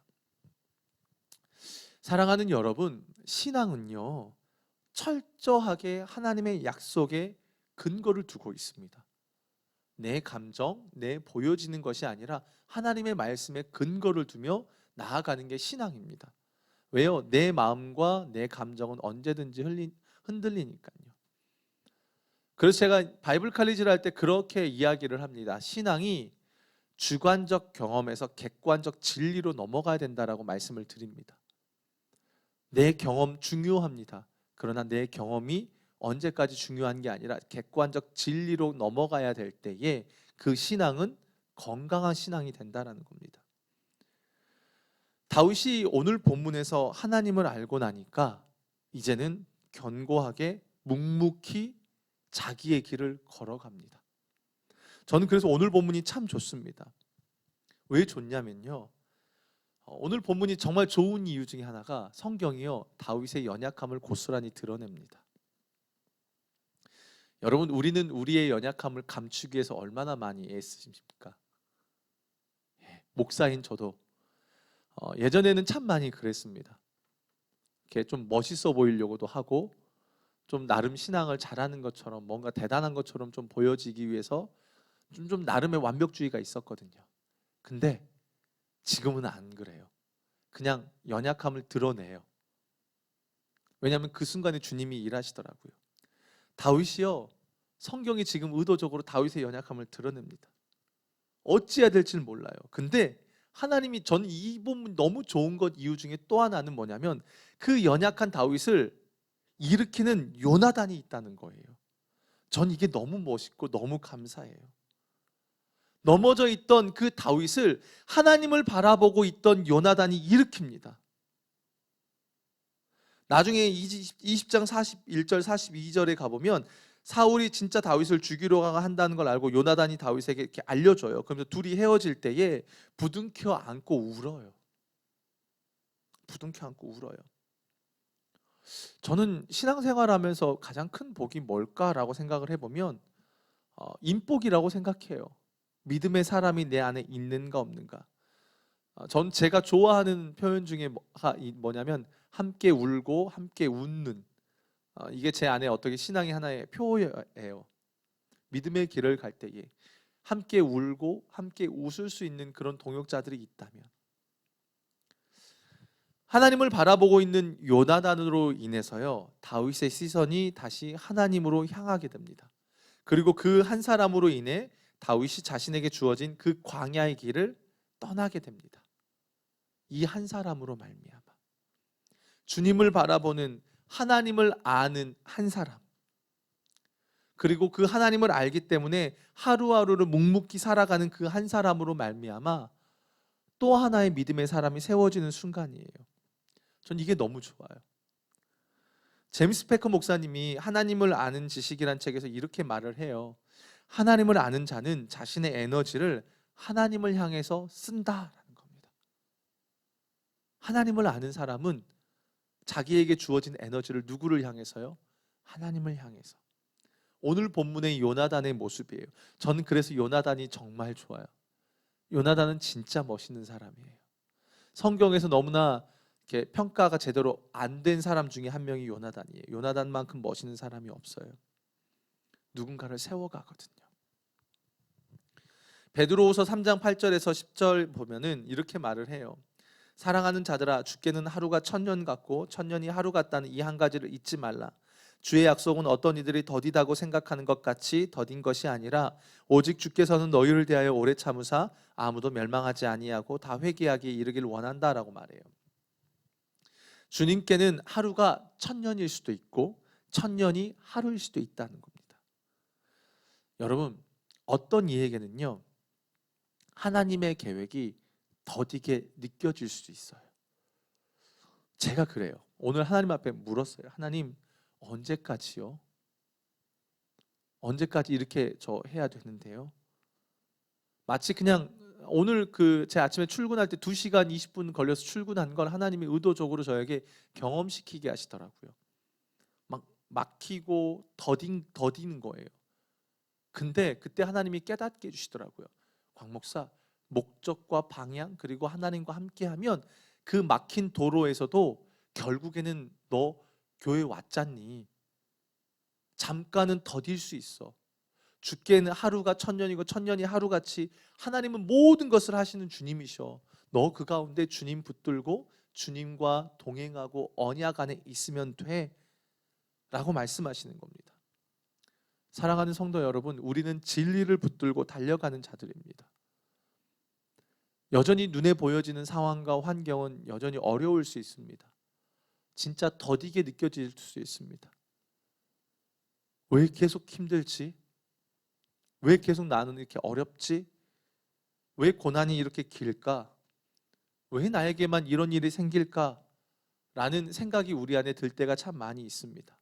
사랑하는 여러분, 신앙은요, 철저하게 하나님의 약속에 근거를 두고 있습니다. 내 감정, 내 보여지는 것이 아니라 하나님의 말씀에 근거를 두며 나아가는 게 신앙입니다. 왜요? 내 마음과 내 감정은 언제든지 흔들리니까요. 그래서 제가 바이블 칼리지를 할 때 그렇게 이야기를 합니다. 신앙이 주관적 경험에서 객관적 진리로 넘어가야 된다라고 말씀을 드립니다. 내 경험 중요합니다. 그러나 내 경험이 언제까지 중요한 게 아니라 객관적 진리로 넘어가야 될 때에 그 신앙은 건강한 신앙이 된다라는 겁니다. 다윗이 오늘 본문에서 하나님을 알고 나니까 이제는 견고하게 묵묵히 자기의 길을 걸어갑니다. 저는 그래서 오늘 본문이 참 좋습니다. 왜 좋냐면요, 오늘 본문이 정말 좋은 이유 중에 하나가 성경이요, 다윗의 연약함을 고스란히 드러냅니다. 여러분, 우리는 우리의 연약함을 감추기 위해서 얼마나 많이 애쓰십니까? 목사인 저도 예전에는 참 많이 그랬습니다. 이렇게 좀 멋있어 보이려고도 하고 좀 나름 신앙을 잘하는 것처럼 뭔가 대단한 것처럼 좀 보여지기 위해서 좀 나름의 완벽주의가 있었거든요. 근데 지금은 안 그래요. 그냥 연약함을 드러내요. 왜냐하면 그 순간에 주님이 일하시더라고요. 다윗이요, 성경이 지금 의도적으로 다윗의 연약함을 드러냅니다. 어찌해야 될지는 몰라요. 근데 하나님이, 전 이 부분 너무 좋은 것 이유 중에 또 하나는 뭐냐면 그 연약한 다윗을 일으키는 요나단이 있다는 거예요. 전 이게 너무 멋있고 너무 감사해요. 넘어져 있던 그 다윗을 하나님을 바라보고 있던 요나단이 일으킵니다. 나중에 20장 41절 42절에 가보면 사울이 진짜 다윗을 죽이려 한다는 걸 알고 요나단이 다윗에게 이렇게 알려줘요. 그러면서 둘이 헤어질 때에 부둥켜 안고 울어요. 부둥켜 안고 울어요. 저는 신앙생활하면서 가장 큰 복이 뭘까라고 생각을 해보면 인복이라고 생각해요. 믿음의 사람이 내 안에 있는가 없는가. 전 제가 좋아하는 표현 중에 뭐냐면 함께 울고 함께 웃는, 이게 제 안에 어떻게 신앙의 하나의 표예요. 믿음의 길을 갈 때에 함께 울고 함께 웃을 수 있는 그런 동역자들이 있다면, 하나님을 바라보고 있는 요나단으로 인해서요, 다윗의 시선이 다시 하나님으로 향하게 됩니다. 그리고 그 한 사람으로 인해 다윗이 자신에게 주어진 그 광야의 길을 떠나게 됩니다. 이 한 사람으로 말미암아 주님을 바라보는, 하나님을 아는 한 사람, 그리고 그 하나님을 알기 때문에 하루하루를 묵묵히 살아가는 그 한 사람으로 말미암아 또 하나의 믿음의 사람이 세워지는 순간이에요. 전 이게 너무 좋아요. 제임스 패커 목사님이 하나님을 아는 지식이란 책에서 이렇게 말을 해요. 하나님을 아는 자는 자신의 에너지를 하나님을 향해서 쓴다라는 겁니다. 하나님을 아는 사람은 자기에게 주어진 에너지를 누구를 향해서요? 하나님을 향해서. 오늘 본문의 요나단의 모습이에요. 저는 그래서 요나단이 정말 좋아요. 요나단은 진짜 멋있는 사람이에요. 성경에서 너무나 이렇게 평가가 제대로 안 된 사람 중에 한 명이 요나단이에요. 요나단만큼 멋있는 사람이 없어요. 누군가를 세워가거든요. 베드로후서 3장 8절에서 10절 보면은 이렇게 말을 해요. 사랑하는 자들아, 주께는 하루가 천년 같고 천년이 하루 같다는 이 한 가지를 잊지 말라. 주의 약속은 어떤 이들이 더디다고 생각하는 것 같이 더딘 것이 아니라 오직 주께서는 너희를 대하여 오래 참으사 아무도 멸망하지 아니하고 다 회개하기에 이르기를 원한다라고 말해요. 주님께는 하루가 천년일 수도 있고 천년이 하루일 수도 있다는 겁니다. 여러분, 어떤 이에게는요, 하나님의 계획이 더디게 느껴질 수도 있어요. 제가 그래요. 오늘 하나님 앞에 물었어요. 하나님, 언제까지요? 언제까지 이렇게 저 해야 되는데요? 마치 그냥 오늘 제 아침에 출근할 때 2시간 20분 걸려서 출근한 걸 하나님이 의도적으로 저에게 경험시키게 하시더라고요. 막 막히고 더디는 거예요. 근데 그때 하나님이 깨닫게 해주시더라고요. 광 목사, 목적과 방향 그리고 하나님과 함께하면 그 막힌 도로에서도 결국에는 너 교회 왔잖니. 잠깐은 더딜 수 있어. 죽게는 하루가 천년이고 천년이 하루같이 하나님은 모든 것을 하시는 주님이셔. 너 그 가운데 주님 붙들고 주님과 동행하고 언약 안에 있으면 돼 라고 말씀하시는 겁니다. 사랑하는 성도 여러분, 우리는 진리를 붙들고 달려가는 자들입니다. 여전히 눈에 보여지는 상황과 환경은 여전히 어려울 수 있습니다. 진짜 더디게 느껴질 수 있습니다. 왜 계속 힘들지? 왜 계속 나는 이렇게 어렵지? 왜 고난이 이렇게 길까? 왜 나에게만 이런 일이 생길까? 라는 생각이 우리 안에 들 때가 참 많이 있습니다.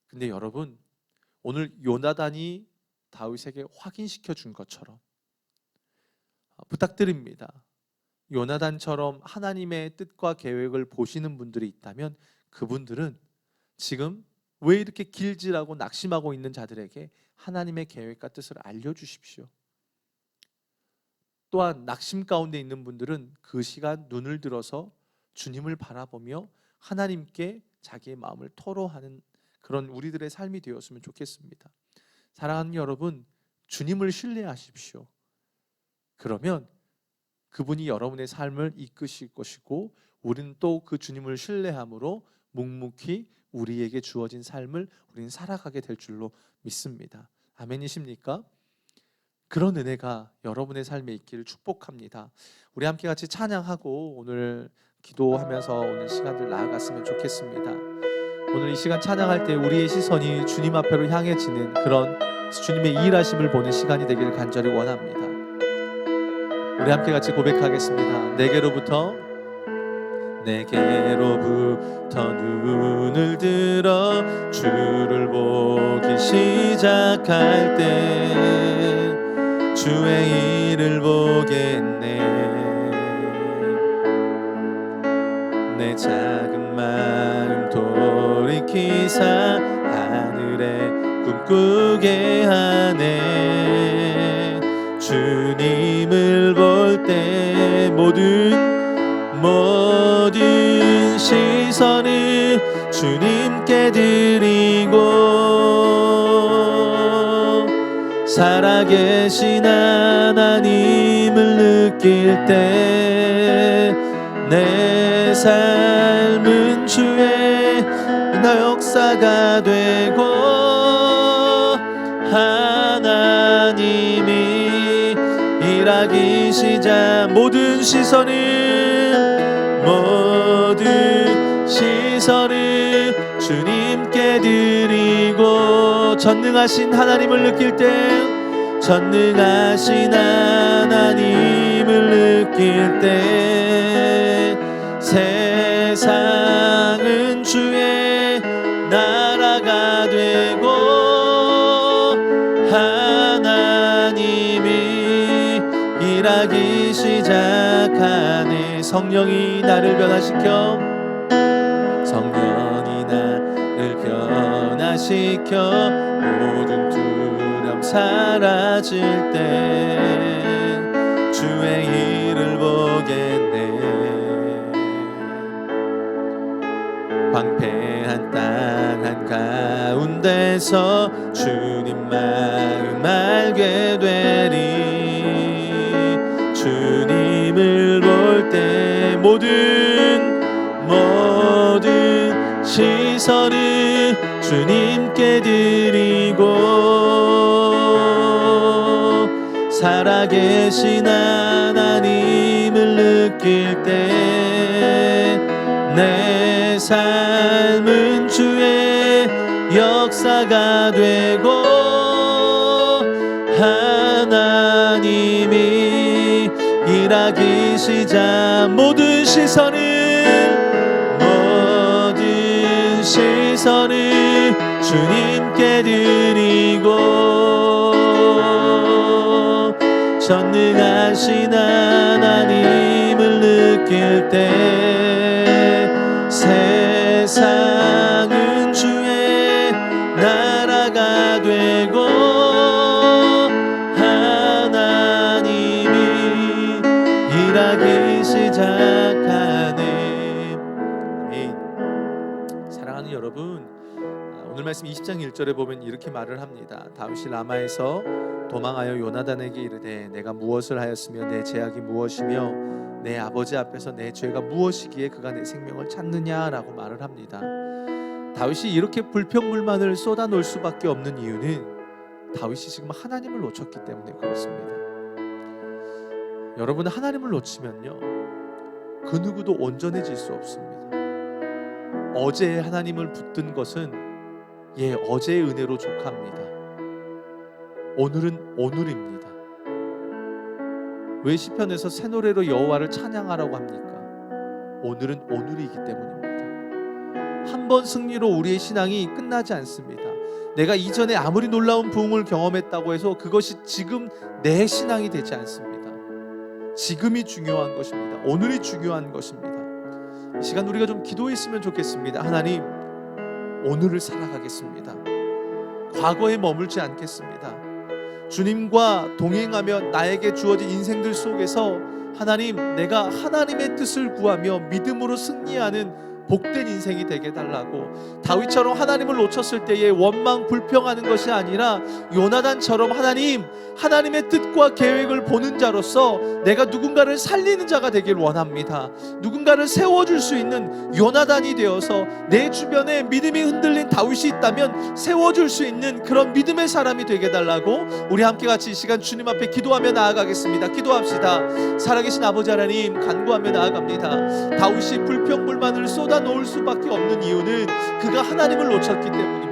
근데 여러분, 오늘 요나단이 다윗에게 확인시켜 준 것처럼 부탁드립니다. 요나단처럼 하나님의 뜻과 계획을 보시는 분들이 있다면 그분들은 지금 왜 이렇게 길지라고 낙심하고 있는 자들에게 하나님의 계획과 뜻을 알려주십시오. 또한 낙심 가운데 있는 분들은 그 시간 눈을 들어서 주님을 바라보며 하나님께 자기의 마음을 토로하는 그런 우리들의 삶이 되었으면 좋겠습니다. 사랑하는 여러분, 주님을 신뢰하십시오. 그러면 그분이 여러분의 삶을 이끄실 것이고 우리는 또 그 주님을 신뢰함으로 묵묵히 우리에게 주어진 삶을 우리는 살아가게 될 줄로 믿습니다. 아멘이십니까? 그런 은혜가 여러분의 삶에 있기를 축복합니다. 우리 함께 같이 찬양하고 오늘 기도하면서 오늘 시간들 나아갔으면 좋겠습니다. 오늘 이 시간 찬양할 때 우리의 시선이 주님 앞으로 향해지는 그런 주님의 일하심을 보는 시간이 되기를 간절히 원합니다. 우리 함께 같이 고백하겠습니다. 내게로부터 눈을 들어 주를 보기 시작할 때 주의 일을 보겠네. 내 작은 마음 돌이키사 하늘에 꿈꾸게 하네. 주님을 볼 때 모든 시선을 주님께 드리고 살아계신 하나님을 느낄 때 내 삶은 주의 역사가 되고 하나님이 일하기 시작 모든 시선을 주님께 드리고 전능하신 하나님을 느낄 때 전능하신 하나님을 느낄 때 세상은 주의 나라가 되고 하나님이 일하기 시작하네. 성령이 나를 변화시켜 모든 두려움 사라질 때 주의 일을 보겠네. 황폐한 땅 한가운데서 주님 마음 알게 되리. 주님을 볼 때 모든 시선을 주님께 드리고 살아계신 하나님을 느낄 때 내 삶은 주의 역사가 되고 하나님이 일하기 시작 모든 시선을 시선을 주님께 드리고 전능하신 하나님을 느낄 때 세상은 주의 나라가 되고 하나님이 일하기 시작하네. 아멘. 사랑하는 여러분, 오늘 말씀 20장 1절에 보면 이렇게 말을 합니다. 다윗이 라마에서 도망하여 요나단에게 이르되 내가 무엇을 하였으며 내 죄악이 무엇이며 내 아버지 앞에서 내 죄가 무엇이기에 그가 내 생명을 찾느냐라고 말을 합니다. 다윗이 이렇게 불평불만을 쏟아놓을 수밖에 없는 이유는 다윗이 지금 하나님을 놓쳤기 때문에 그렇습니다. 여러분, 하나님을 놓치면요 그 누구도 온전해질 수 없습니다. 어제 하나님을 붙든 것은 어제의 은혜로 족합니다. 오늘은 오늘입니다. 왜 시편에서 새 노래로 여호와를 찬양하라고 합니까? 오늘은 오늘이기 때문입니다. 한 번 승리로 우리의 신앙이 끝나지 않습니다. 내가 이전에 아무리 놀라운 부흥을 경험했다고 해서 그것이 지금 내 신앙이 되지 않습니다. 지금이 중요한 것입니다. 오늘이 중요한 것입니다. 이 시간 우리가 좀 기도했으면 좋겠습니다. 하나님, 오늘을 살아가겠습니다. 과거에 머물지 않겠습니다. 주님과 동행하며 나에게 주어진 인생들 속에서 하나님, 내가 하나님의 뜻을 구하며 믿음으로 승리하는 복된 인생이 되게 달라고, 다윗처럼 하나님을 놓쳤을 때에 원망 불평하는 것이 아니라 요나단처럼 하나님의 뜻과 계획을 보는 자로서 내가 누군가를 살리는 자가 되길 원합니다. 누군가를 세워줄 수 있는 요나단이 되어서 내 주변에 믿음이 흔들린 다윗이 있다면 세워줄 수 있는 그런 믿음의 사람이 되게 달라고 우리 함께 같이 이 시간 주님 앞에 기도하며 나아가겠습니다. 기도합시다. 살아계신 아버지 하나님, 간구하며 나아갑니다. 다윗이 불평불만을 쏟아놓을 수밖에 없는 이유는 그가 하나님을 놓쳤기 때문입니다.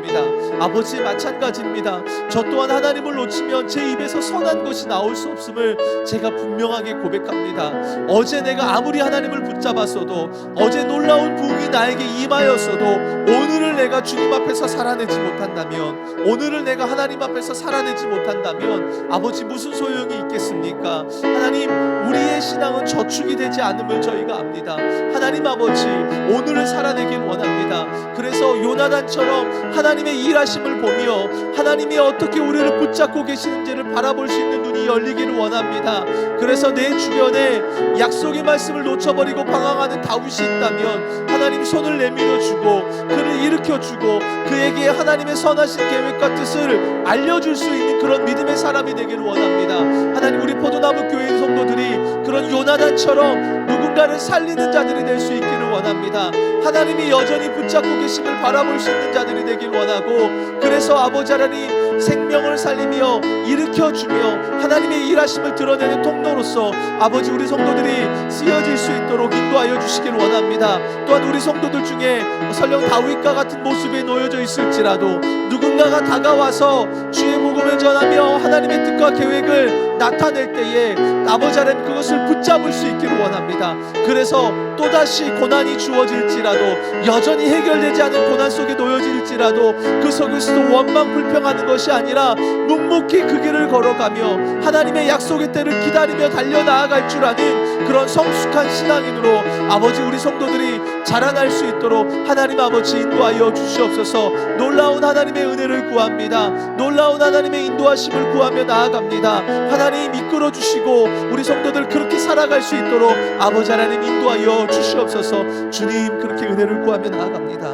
아버지, 마찬가지입니다. 저 또한 하나님을 놓치면 제 입에서 선한 것이 나올 수 없음을 제가 분명하게 고백합니다. 어제 내가 아무리 하나님을 붙잡았어도, 어제 놀라운 부흥이 나에게 임하였어도 오늘을 내가 주님 앞에서 살아내지 못한다면, 오늘을 내가 하나님 앞에서 살아내지 못한다면 아버지, 무슨 소용이 있겠습니까? 하나님, 우리의 신앙은 저축이 되지 않음을 저희가 압니다. 하나님 아버지, 오늘을 살아내길 원합니다. 그래서 요나단처럼 하나님의 일하심을 보며 하나님이 어떻게 우리를 붙잡고 계시는지를 바라볼 수 있는 눈이 열리기를 원합니다. 그래서 내 주변에 약속의 말씀을 놓쳐버리고 방황하는 다윗이 있다면 하나님 손을 내밀어주고 그를 일으켜주고 그에게 하나님의 선하신 계획과 뜻을 알려줄 수 있는 그런 믿음의 사람이 되기를 원합니다. 하나님, 우리 포도나무 교회 성도들이 그런 요나단처럼 누군가를 살리는 자들이 될 수 있기를 원합니다. 하나님이 여전히 붙잡고 계심을 바라볼 수 있는 자들이 되길 원하고, 그래서 아버지 하나님, 생명을 살리며 일으켜주며 하나님의 일하심을 드러내는 통로로서 아버지, 우리 성도들이 쓰여질 수 있도록 인도하여 주시길 원합니다. 또한 우리 성도들 중에 설령 다윗과 같은 모습에 놓여져 있을지라도 누군가가 다가와서 주의 복음을 전하며 하나님의 뜻과 계획을 나타낼 때에 아버지 하나님, 그것을 붙잡을 수 있기를 원합니다. 그래서 또다시 고난이 주어질지라도, 여전히 해결되지 않은 고난 속에 놓여질지라도 그 속에서도 원망 불평하는 것이 아니라 묵묵히 그 길을 걸어가며 하나님의 약속의 때를 기다리며 달려나아갈 줄 아는 그런 성숙한 신앙인으로 아버지, 우리 성도들이 자라날 수 있도록 하나님 아버지 인도하여 주시옵소서. 놀라운 하나님의 은혜를 구합니다. 놀라운 하나님의 인도하심을 구하며 나아갑니다. 하나님 이끌어 주시고 우리 성도들 그렇게 살아갈 수 있도록 아버지 하나님 인도하여 주시옵소서. 주님, 그렇게 은혜를 구하며 나아갑니다.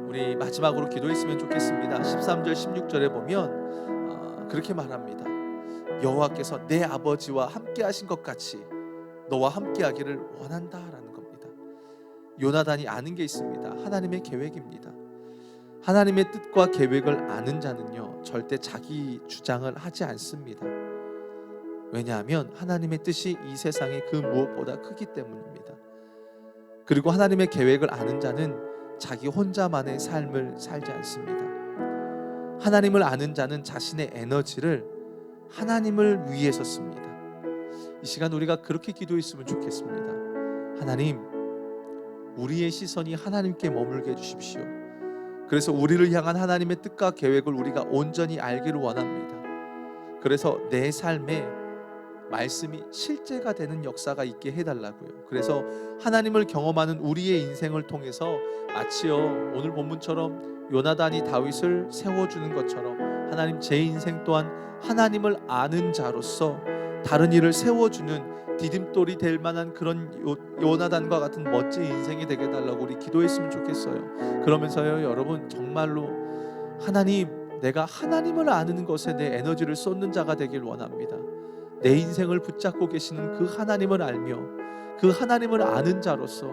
우리 마지막으로 기도했으면 좋겠습니다. 13절 16절에 보면 그렇게 말합니다. 여호와께서 내 아버지와 함께 하신 것 같이 너와 함께 하기를 원한다라는 겁니다. 요나단이 아는 게 있습니다. 하나님의 계획입니다. 하나님의 뜻과 계획을 아는 자는요, 절대 자기 주장을 하지 않습니다. 왜냐하면 하나님의 뜻이 이 세상의 그 무엇보다 크기 때문입니다. 그리고 하나님의 계획을 아는 자는 자기 혼자만의 삶을 살지 않습니다. 하나님을 아는 자는 자신의 에너지를 하나님을 위해서 씁니다. 이 시간 우리가 그렇게 기도했으면 좋겠습니다. 하나님, 우리의 시선이 하나님께 머물게 해주십시오. 그래서 우리를 향한 하나님의 뜻과 계획을 우리가 온전히 알기를 원합니다. 그래서 내 삶에 말씀이 실제가 되는 역사가 있게 해달라고요. 그래서 하나님을 경험하는 우리의 인생을 통해서 마치요 오늘 본문처럼 요나단이 다윗을 세워주는 것처럼 하나님 제 인생 또한 하나님을 아는 자로서 다른 이를 세워주는 디딤돌이 될 만한 그런 요나단과 같은 멋진 인생이 되게 해달라고 우리 기도했으면 좋겠어요. 그러면서요 여러분 정말로 하나님, 내가 하나님을 아는 것에 내 에너지를 쏟는 자가 되길 원합니다. 내 인생을 붙잡고 계시는 그 하나님을 알며 그 하나님을 아는 자로서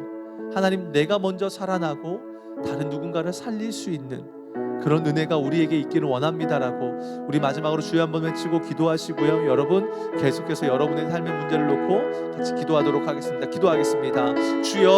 하나님, 내가 먼저 살아나고 다른 누군가를 살릴 수 있는 그런 은혜가 우리에게 있기를 원합니다라고 우리 마지막으로 주여 한번 외치고 기도하시고요. 여러분 계속해서 여러분의 삶의 문제를 놓고 같이 기도하도록 하겠습니다. 기도하겠습니다. 주여